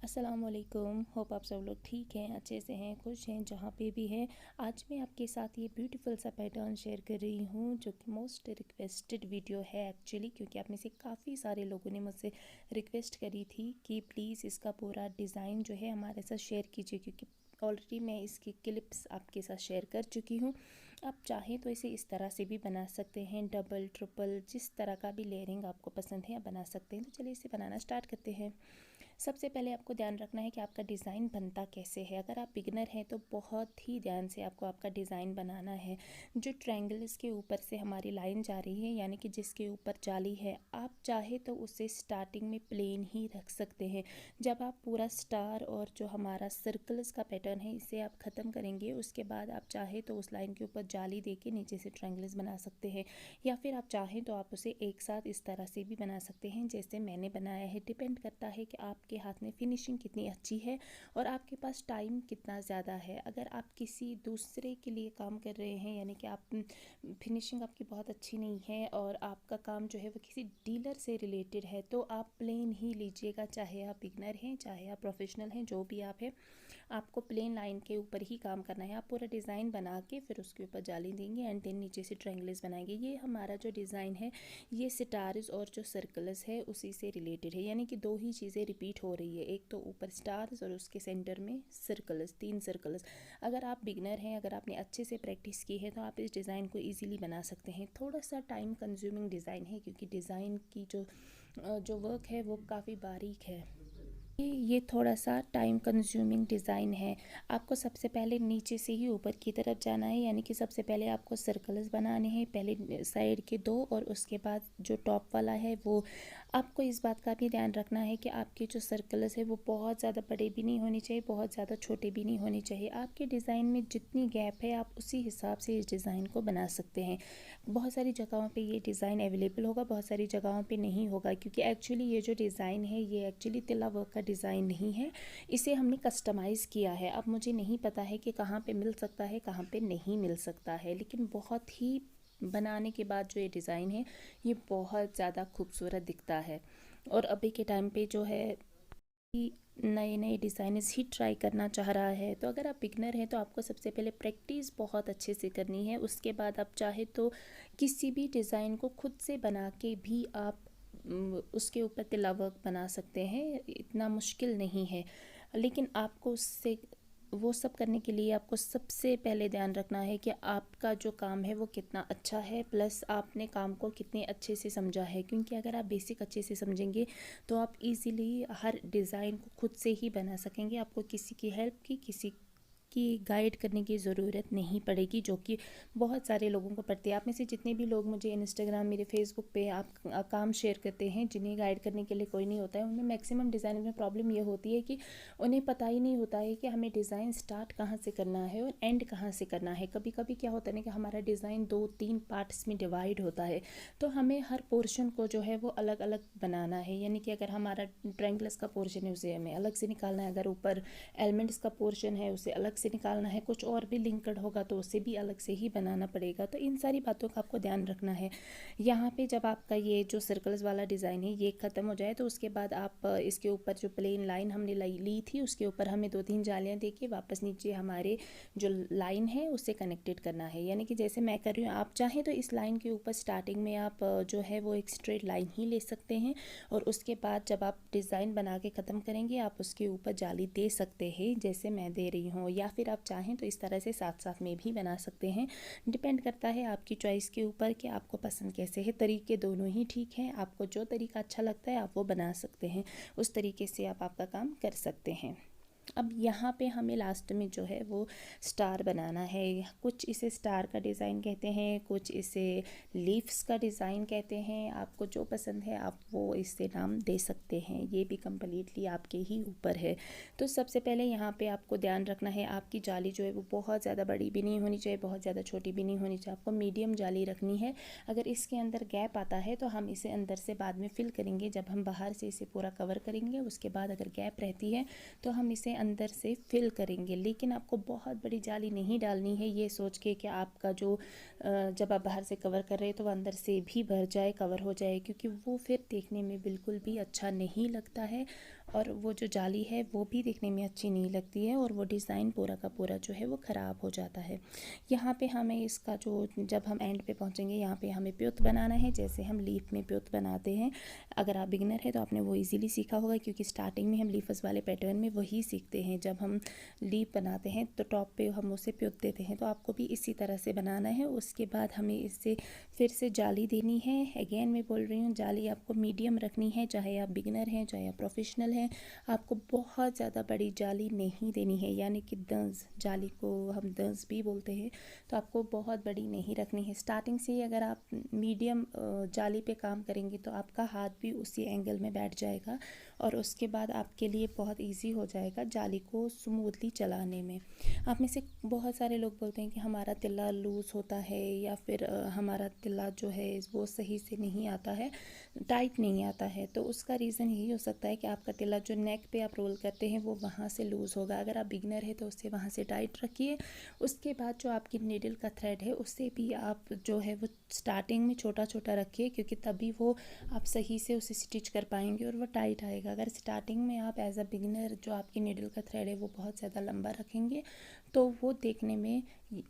अस्सलाम वालेकुम। होप आप सब लोग ठीक हैं, अच्छे से हैं, खुश हैं, जहाँ पे भी हैं। आज मैं आपके साथ ये ब्यूटीफुल सा पैटर्न शेयर कर रही हूँ जो कि मोस्ट रिक्वेस्टेड वीडियो है एक्चुअली, क्योंकि आप में से काफ़ी सारे लोगों ने मुझसे रिक्वेस्ट करी थी कि प्लीज़ इसका पूरा डिज़ाइन जो है हमारे साथ शेयर कीजिए, क्योंकि ऑलरेडी मैं इसकी क्लिप्स आपके साथ शेयर कर चुकी हूँ। आप चाहें तो इसे इस तरह से भी बना सकते हैं, डबल ट्रिपल जिस तरह का भी लेयरिंग आपको पसंद है आप बना सकते हैं। तो चलिए इसे बनाना स्टार्ट करते हैं। सबसे पहले आपको ध्यान रखना है कि आपका डिज़ाइन बनता कैसे है। अगर आप बिगनर हैं तो बहुत ही ध्यान से आपको आपका डिज़ाइन बनाना है। जो ट्रायंगल्स के ऊपर से हमारी लाइन जा रही है, यानी कि जिसके ऊपर जाली है, आप चाहे तो उसे स्टार्टिंग में प्लेन ही रख सकते हैं। जब आप पूरा स्टार और जो हमारा सर्कल्स का पैटर्न है इसे आप ख़त्म करेंगे, उसके बाद आप चाहे तो उस लाइन के ऊपर जाली दे के नीचे से ट्रायंगल्स बना सकते हैं, या फिर आप चाहें तो आप उसे एक साथ इस तरह से भी बना सकते हैं जैसे मैंने बनाया है। डिपेंड करता है कि आपके हाथ में फिनिशिंग कितनी अच्छी है और आपके पास टाइम कितना ज़्यादा है। अगर आप किसी दूसरे के लिए काम कर रहे हैं, यानी कि आप फिनिशिंग आपकी बहुत अच्छी नहीं है और आपका काम जो है वो किसी डीलर से रिलेटेड है, तो आप प्लेन ही लीजिएगा। चाहे आप बिगनर हैं, चाहे आप प्रोफेशनल हैं, जो भी आप हैं, आपको प्लेन लाइन के ऊपर ही काम करना है। आप पूरा डिज़ाइन बना के फिर उसके ऊपर जाली देंगे एंड देन नीचे से ट्रायंगल्स बनाएंगे। ये हमारा जो डिज़ाइन है ये स्टार्स और जो सर्कल्स है उसी से रिलेटेड है, यानी कि दो ही चीज़ें रिपीट हो रही है, एक तो ऊपर स्टार्स और उसके सेंटर में सर्कल्स, 3 सर्कल्स। अगर आप बिगनर हैं, अगर आपने अच्छे से प्रैक्टिस की है तो आप इस डिज़ाइन को ईजिली बना सकते हैं। थोड़ा सा टाइम कंज्यूमिंग डिज़ाइन है, क्योंकि डिज़ाइन की जो वर्क है वो काफ़ी बारीक है। ये थोड़ा सा टाइम कंज्यूमिंग डिज़ाइन है। आपको सबसे पहले नीचे से ही ऊपर की तरफ जाना है, यानी कि सबसे पहले आपको सर्कल्स बनाने हैं, पहले साइड के 2 और उसके बाद जो टॉप वाला है वो। आपको इस बात का भी ध्यान रखना है कि आपके जो सर्कल्स है वो बहुत ज़्यादा बड़े भी नहीं होने चाहिए, बहुत ज़्यादा छोटे भी नहीं होने चाहिए। आपके डिज़ाइन में जितनी गैप है आप उसी हिसाब से इस डिज़ाइन को बना सकते हैं। बहुत सारी जगहों पे ये डिज़ाइन अवेलेबल होगा, बहुत सारी जगहों पे नहीं होगा, क्योंकि एक्चुअली ये जो डिज़ाइन है ये एक्चुअली तिला वर्क का डिज़ाइन नहीं है, इसे हमने कस्टमाइज़ किया है। अब मुझे नहीं पता है कि कहाँ पे मिल सकता है, कहाँ पे नहीं मिल सकता है, लेकिन बहुत ही बनाने के बाद जो ये डिज़ाइन है ये बहुत ज़्यादा खूबसूरत दिखता है। और अभी के टाइम पे जो है नए नए डिज़ाइनर्स ही ट्राई करना चाह रहा है। तो अगर आप बिगनर हैं तो आपको सबसे पहले प्रैक्टिस बहुत अच्छे से करनी है, उसके बाद आप चाहे तो किसी भी डिज़ाइन को खुद से बना के भी आप उसके ऊपर तिला वर्क बना सकते हैं, इतना मुश्किल नहीं है। लेकिन आपको उससे वो सब करने के लिए आपको सबसे पहले ध्यान रखना है कि आपका जो काम है वो कितना अच्छा है, प्लस आपने काम को कितने अच्छे से समझा है। क्योंकि अगर आप बेसिक अच्छे से समझेंगे तो आप इजीली हर डिज़ाइन को खुद से ही बना सकेंगे। आपको किसी की हेल्प की, किसी की गाइड करने की ज़रूरत नहीं पड़ेगी, जो कि बहुत सारे लोगों को पड़ती है। आप में से जितने भी लोग मुझे इंस्टाग्राम, मेरे फेसबुक पे आप काम शेयर करते हैं, जिन्हें गाइड करने के लिए कोई नहीं होता है, उनमें मैक्सिमम डिज़ाइन में प्रॉब्लम ये होती है कि उन्हें पता ही नहीं होता है कि हमें डिज़ाइन स्टार्ट कहाँ से करना है और एंड कहाँ से करना है। कभी कभी क्या होता है ना कि हमारा डिज़ाइन 2-3 पार्ट्स में डिवाइड होता है, तो हमें हर पोर्शन को जो है वो अलग अलग बनाना है। यानी कि अगर हमारा ट्रायंगल्स का पोर्शन है उसे हमें अलग से निकालना है, अगर ऊपर एलिमेंट्स का पोर्शन है उसे अलग से निकालना है, कुछ और भी लिंक्ड होगा तो उसे भी अलग से ही बनाना पड़ेगा। तो इन सारी बातों का आपको ध्यान रखना है। यहाँ पे जब आपका ये जो सर्कल्स वाला डिज़ाइन है ये ख़त्म हो जाए तो उसके बाद आप इसके ऊपर जो प्लेन लाइन हमने ली थी उसके ऊपर हमें 2-3 जालियाँ दे के वापस नीचे हमारे जो लाइन है उससे कनेक्टेड करना है। यानी कि जैसे मैं कर रही हूँ, आप चाहें तो इस लाइन के ऊपर स्टार्टिंग में आप जो है वो एक स्ट्रेट लाइन ही ले सकते हैं, और उसके बाद जब आप डिज़ाइन बना के ख़त्म करेंगे आप उसके ऊपर जाली दे सकते हैं जैसे मैं दे रही हूँ, या फिर आप चाहें तो इस तरह से साथ साथ में भी बना सकते हैं। डिपेंड करता है आपकी चॉइस के ऊपर कि आपको पसंद कैसे है। तरीके दोनों ही ठीक हैं, आपको जो तरीका अच्छा लगता है आप वो बना सकते हैं, उस तरीके से आप आपका काम कर सकते हैं। अब यहाँ पे हमें लास्ट में जो है वो स्टार बनाना है। कुछ इसे स्टार का डिज़ाइन कहते हैं, कुछ इसे लीव्स का डिज़ाइन कहते हैं, आपको जो पसंद है आप वो इससे नाम दे सकते हैं, ये भी कम्प्लीटली आपके ही ऊपर है। तो सबसे पहले यहाँ पे आपको ध्यान रखना है आपकी जाली जो है वो बहुत ज़्यादा बड़ी भी नहीं होनी चाहिए, बहुत ज़्यादा छोटी भी नहीं होनी चाहिए, आपको मीडियम जाली रखनी है। अगर इसके अंदर गैप आता है तो हम इसे अंदर से बाद में फिल करेंगे, जब हम बाहर से इसे पूरा कवर करेंगे उसके बाद अगर गैप रहती है तो हम इसे अंदर से फिल करेंगे। लेकिन आपको बहुत बड़ी जाली नहीं डालनी है ये सोच के कि आपका जो जब आप बाहर से कवर कर रहे हैं तो वो अंदर से भी भर जाए, कवर हो जाए, क्योंकि वो फिर देखने में बिल्कुल भी अच्छा नहीं लगता है और वो जो जाली है वो भी दिखने में अच्छी नहीं लगती है और वो डिज़ाइन पूरा का पूरा जो है वो ख़राब हो जाता है। यहाँ पे हमें इसका जो जब हम एंड पे पहुँचेंगे यहाँ पे हमें प्योत बनाना है, जैसे हम लीफ में प्योत बनाते हैं। अगर आप बिगिनर है तो आपने वो इजीली सीखा होगा, क्योंकि स्टार्टिंग में हम लीफस वाले पैटर्न में वही सीखते हैं। जब हम लीफ बनाते हैं तो टॉप पे हम उसे प्योत देते हैं, तो आपको भी इसी तरह से बनाना है। उसके बाद हमें इससे फिर से जाली देनी है। अगेन मैं बोल रही हूँ, जाली आपको मीडियम रखनी है, चाहे आप बिगिनर हैं चाहे आप प्रोफेशनल हैं। आपको बहुत ज़्यादा बड़ी जाली नहीं देनी है, यानी कि दंस, जाली को हम दंस भी बोलते हैं, तो आपको बहुत बड़ी नहीं रखनी है। स्टार्टिंग से ही अगर आप मीडियम जाली पे काम करेंगे तो आपका हाथ भी उसी एंगल में बैठ जाएगा और उसके बाद आपके लिए बहुत इजी हो जाएगा जाली को स्मूथली चलाने में। आप में से बहुत सारे लोग बोलते हैं कि हमारा तिल्ला लूज़ होता है या फिर हमारा तिल्ला जो है वो सही से नहीं आता है, टाइट नहीं आता है। तो उसका रीज़न यही हो सकता है कि आपका तिल्ला जो नेक पे आप रोल करते हैं वो वहाँ से लूज़ होगा। अगर आप बिगिनर है तो उससे वहाँ से टाइट रखिए। उसके बाद जो आपकी नीडल का थ्रेड है उससे भी आप जो है वो स्टार्टिंग में छोटा छोटा रखिए, क्योंकि तभी वो आप सही से उसे स्टिच कर पाएंगे और वो टाइट आएगा। अगर स्टार्टिंग में आप एज अ बिगिनर जो आपकी नीडल का थ्रेड है वो बहुत ज़्यादा लंबा रखेंगे तो वो देखने में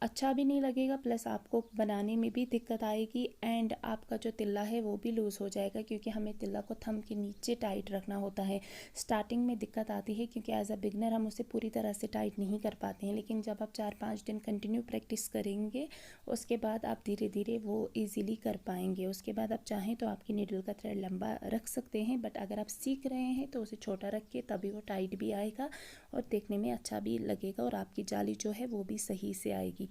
अच्छा भी नहीं लगेगा, प्लस आपको बनाने में भी दिक्कत आएगी एंड आपका जो तिल्ला है वो भी लूज़ हो जाएगा, क्योंकि हमें तिल्ला को थंब के नीचे टाइट रखना होता है। स्टार्टिंग में दिक्कत आती है क्योंकि एज अ बिगनर हम उसे पूरी तरह से टाइट नहीं कर पाते हैं, लेकिन जब आप 4-5 दिन कंटिन्यू प्रैक्टिस करेंगे उसके बाद आप धीरे धीरे वो ईज़िली कर पाएंगे। उसके बाद आप चाहें तो आपकी नीडल का थ्रेड लंबा रख सकते हैं, बट अगर आप सीख रहे हैं तो उसे छोटा रखिए, तभी वो टाइट भी आएगा और देखने में अच्छा भी लगेगा और आपकी जाली जो है वो भी सही से आएगी।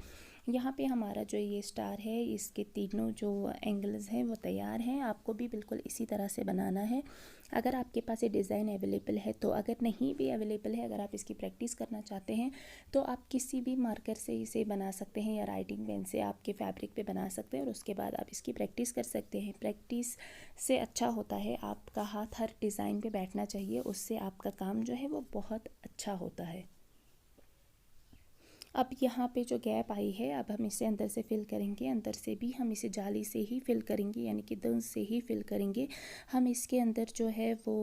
यहाँ पे हमारा जो ये स्टार है इसके तीनों जो एंगल्स हैं वो तैयार हैं। आपको भी बिल्कुल इसी तरह से बनाना है। अगर आपके पास ये डिज़ाइन अवेलेबल है तो, अगर नहीं भी अवेलेबल है, अगर आप इसकी प्रैक्टिस करना चाहते हैं तो आप किसी भी मार्कर से इसे बना सकते हैं या राइटिंग पेन से आपके फैब्रिक पे बना सकते हैं और उसके बाद आप इसकी प्रैक्टिस कर सकते हैं। प्रैक्टिस से अच्छा होता है, आपका हाथ हर डिज़ाइन पे बैठना चाहिए, उससे आपका काम जो है वो बहुत अच्छा होता है। अब यहाँ पे जो गैप आई है अब हम इसे अंदर से फिल करेंगे। अंदर से भी हम इसे जाली से ही फिल करेंगे, यानी कि दंस से ही फिल करेंगे। हम इसके अंदर जो है वो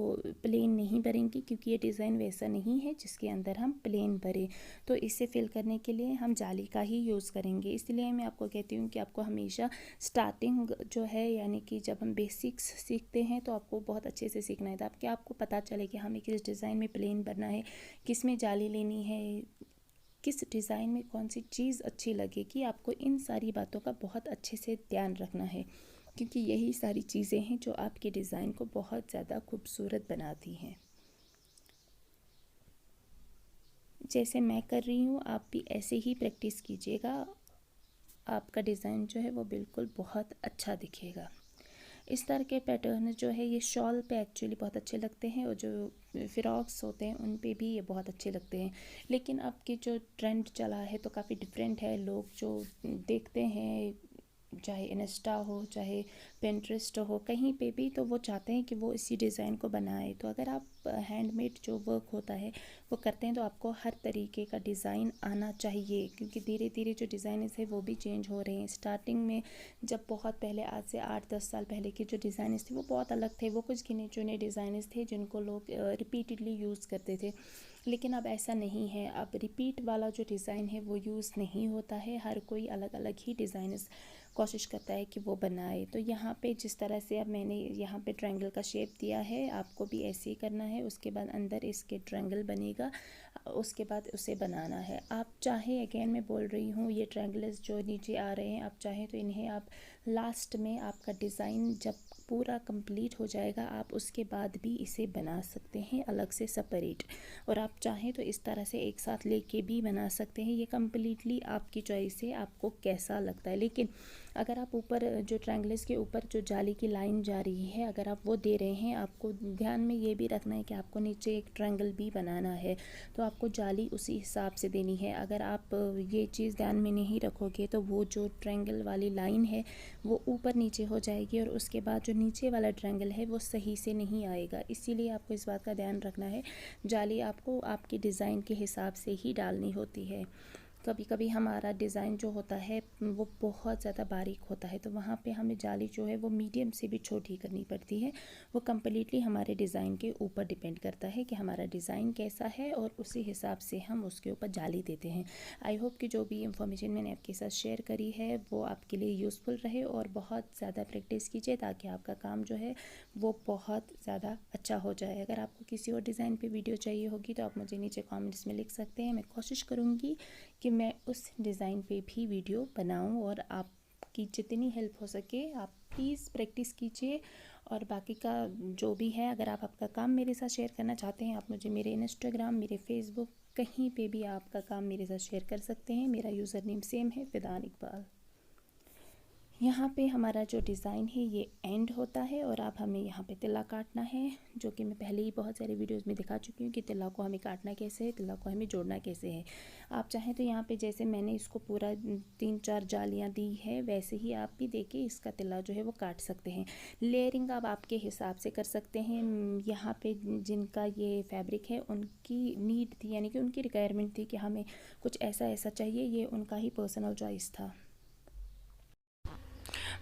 प्लेन नहीं भरेंगे, क्योंकि ये डिज़ाइन वैसा नहीं है जिसके अंदर हम प्लेन भरें। तो इसे फिल करने के लिए हम जाली का ही यूज़ करेंगे। इसलिए मैं आपको कहती हूँ कि आपको हमेशा स्टार्टिंग जो है, यानी कि जब हम बेसिक्स सीखते हैं तो आपको बहुत अच्छे से सीखना है, ताकि आपको पता चले कि हमें किस डिज़ाइन में प्लेन भरना है, किस में जाली लेनी है, किस डिज़ाइन में कौन सी चीज़ अच्छी लगेगी। आपको इन सारी बातों का बहुत अच्छे से ध्यान रखना है, क्योंकि यही सारी चीज़ें हैं जो आपके डिज़ाइन को बहुत ज़्यादा खूबसूरत बनाती हैं। जैसे मैं कर रही हूँ आप भी ऐसे ही प्रैक्टिस कीजिएगा, आपका डिज़ाइन जो है वो बिल्कुल बहुत अच्छा दिखेगा। इस तरह के पैटर्न जो है ये शॉल पे एक्चुअली बहुत अच्छे लगते हैं और जो फ़्रॉक्स होते हैं उन पे भी ये बहुत अच्छे लगते हैं। लेकिन अब की जो ट्रेंड चला है तो काफ़ी डिफरेंट है। लोग जो देखते हैं, चाहे इंस्टा हो चाहे पिंटरेस्ट हो, कहीं पे भी, तो वो चाहते हैं कि वो इसी डिज़ाइन को बनाए। तो अगर आप हैंडमेड जो वर्क होता है वो करते हैं तो आपको हर तरीके का डिज़ाइन आना चाहिए, क्योंकि धीरे धीरे जो डिज़ाइन है वो भी चेंज हो रहे हैं। स्टार्टिंग में जब बहुत पहले, आज से 8-10 साल पहले के जो डिज़ाइन थे वो बहुत अलग थे। वो कुछ गिने चुने डिज़ाइन थे जिनको लोग रिपीटेडली यूज़ करते थे, लेकिन अब ऐसा नहीं है। अब रिपीट वाला जो डिज़ाइन है वो यूज़ नहीं होता है। हर कोई अलग अलग ही डिज़ाइन कोशिश करता है कि वो बनाए। तो यहाँ पे जिस तरह से अब मैंने यहाँ पे ट्रायंगल का शेप दिया है, आपको भी ऐसे ही करना है। उसके बाद अंदर इसके ट्रायंगल बनेगा, उसके बाद उसे बनाना है। आप चाहे, अगेन मैं बोल रही हूँ, ये ट्रायंगल्स जो नीचे आ रहे हैं आप चाहें तो इन्हें आप लास्ट में, आपका डिज़ाइन जब पूरा कंप्लीट हो जाएगा आप उसके बाद भी इसे बना सकते हैं अलग से सेपरेट, और आप चाहें तो इस तरह से एक साथ लेके भी बना सकते हैं। ये कम्प्लीटली आपकी चॉइस है, आपको कैसा लगता है। लेकिन अगर आप ऊपर जो ट्रायंगल्स के ऊपर जो जाली की लाइन जा रही है अगर आप वो दे रहे हैं, आपको ध्यान में ये भी रखना है कि आपको नीचे एक ट्रायंगल भी बनाना है, तो आपको जाली उसी हिसाब से देनी है। अगर आप ये चीज़ ध्यान में नहीं रखोगे तो वो जो ट्रायंगल वाली लाइन है वो ऊपर नीचे हो जाएगी और उसके बाद जो नीचे वाला ट्रायंगल है वो सही से नहीं आएगा। इसीलिए आपको इस बात का ध्यान रखना है, जाली आपको आपके डिज़ाइन के हिसाब से ही डालनी होती है। कभी कभी हमारा डिज़ाइन जो होता है वो बहुत ज़्यादा बारीक होता है, तो वहाँ पे हमें जाली जो है वो मीडियम से भी छोटी करनी पड़ती है। वो कम्प्लीटली हमारे डिज़ाइन के ऊपर डिपेंड करता है कि हमारा डिज़ाइन कैसा है और उसी हिसाब से हम उसके ऊपर जाली देते हैं। आई होप कि जो भी इंफॉर्मेशन मैंने आपके साथ शेयर करी है वो आपके लिए यूज़फुल रहे, और बहुत ज़्यादा प्रैक्टिस कीजिए ताकि आपका काम जो है वो बहुत ज़्यादा अच्छा हो जाए। अगर आपको किसी और डिज़ाइन पे वीडियो चाहिए होगी तो आप मुझे नीचे कमेंट्स में लिख सकते हैं। मैं कोशिश करूँगी कि मैं उस डिज़ाइन पे भी वीडियो बनाऊँ, और आपकी जितनी हेल्प हो सके आप प्लीज़ प्रैक्टिस कीजिए। और बाकी का जो भी है, अगर आप आपका काम मेरे साथ शेयर करना चाहते हैं, आप मुझे मेरे इंस्टाग्राम, मेरे फेसबुक, कहीं पे भी आपका काम मेरे साथ शेयर कर सकते हैं। मेरा यूज़र नेम सेम है, फिदान इकबाल। यहाँ पे हमारा जो डिज़ाइन है ये एंड होता है, और अब हमें यहाँ पे तिल्ला काटना है, जो कि मैं पहले ही बहुत सारे वीडियोस में दिखा चुकी हूँ कि तिल्ला को हमें काटना कैसे है, तिल्ला को हमें जोड़ना कैसे है। आप चाहें तो यहाँ पे जैसे मैंने इसको पूरा 3-4 जालियाँ दी है, वैसे ही आप भी देखिए इसका तिल्ला जो है वो काट सकते हैं। लेयरिंग आप आपके हिसाब से कर सकते हैं। यहाँ पे जिनका ये फैब्रिक है उनकी नीड थी, यानी कि उनकी रिक्वायरमेंट थी कि हमें कुछ ऐसा ऐसा चाहिए, ये उनका ही पर्सनल चॉइस था।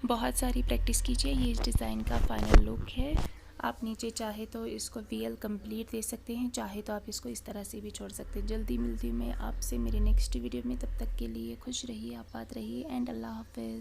बहुत सारी प्रैक्टिस कीजिए। ये इस डिज़ाइन का फाइनल लुक है। आप नीचे चाहे तो इसको वीएल कंप्लीट दे सकते हैं, चाहे तो आप इसको इस तरह से भी छोड़ सकते हैं। जल्दी मिलती हूँ मैं आपसे मेरे नेक्स्ट वीडियो में, तब तक के लिए खुश रहिए, आबाद रहिए, एंड अल्लाह हाफ़िज़।